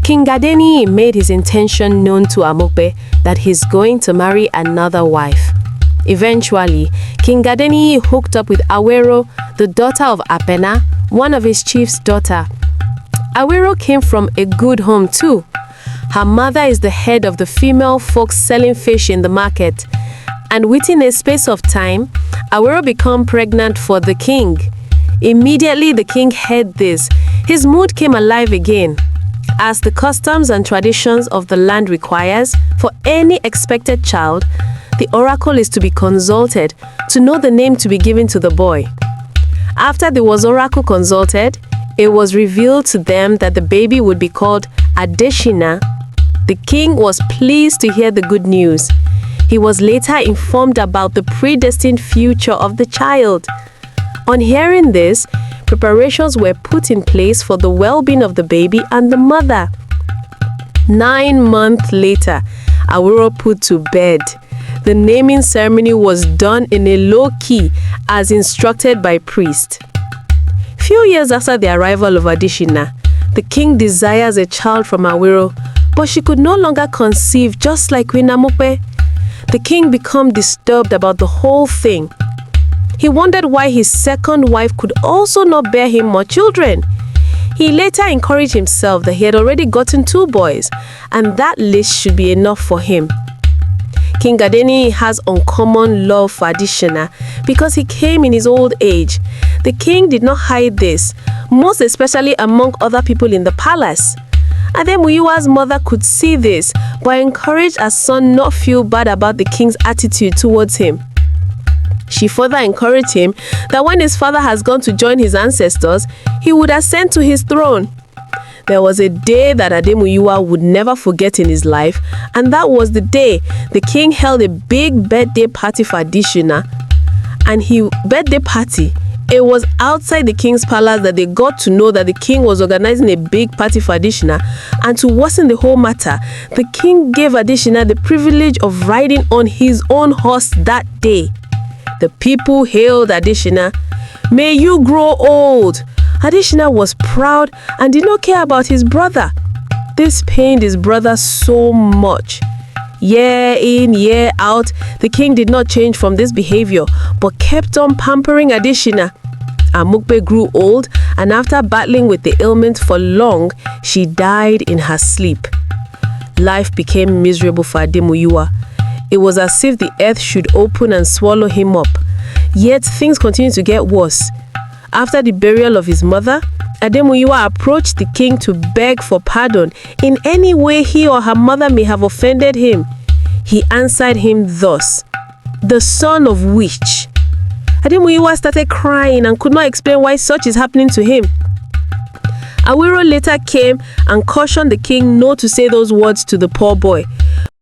King Adeniyi made his intention known to Amokpe that he's going to marry another wife. Eventually, King Adeniyi hooked up with Awero, the daughter of Apena, one of his chief's daughter. Awero came from a good home too. Her mother is the head of the female folks selling fish in the market. And within a space of time, Awero became pregnant for the king. Immediately the king heard this, his mood came alive again. As the customs and traditions of the land requires, for any expected child, the oracle is to be consulted to know the name to be given to the boy. After the oracle consulted, it was revealed to them that the baby would be called Adeshina. The king was pleased to hear the good news. He was later informed about the predestined future of the child. On hearing this, preparations were put in place for the well-being of the baby and the mother. 9 months later, Awero put to bed. The naming ceremony was done in a low key as instructed by priest. Few years after the arrival of Adeshina, the king desires a child from Awero, but she could no longer conceive, just like Queen Amokpe. The king became disturbed about the whole thing. He wondered why his second wife could also not bear him more children. He later encouraged himself that he had already gotten 2 boys, and that list should be enough for him. King Adeniyi has uncommon love for Adeshina because he came in his old age. The king did not hide this, most especially among other people in the palace. Ademuyiwa's mother could see this, but encouraged her son not feel bad about the king's attitude towards him. She further encouraged him that when his father has gone to join his ancestors, he would ascend to his throne. There was a day that Ademuyiwa would never forget in his life, and that was the day the king held a big birthday party for Adeshina. It was outside the king's palace that they got to know that the king was organizing a big party for Adeshina, and to worsen the whole matter, the king gave Adeshina the privilege of riding on his own horse that day. The people hailed Adeshina. "May you grow old." Adeshina was proud and did not care about his brother. This pained his brother so much. Year in, year out, the king did not change from this behavior, but kept on pampering Adeshina. Amokpe grew old, and after battling with the ailment for long, she died in her sleep. Life became miserable for Ademuyiwa. It was as if the earth should open and swallow him up. Yet things continued to get worse. After the burial of his mother, Ademuyiwa approached the king to beg for pardon in any way he or her mother may have offended him. He answered him thus, "The son of which?" Ademuyiwa started crying and could not explain why such is happening to him. Awero later came and cautioned the king not to say those words to the poor boy,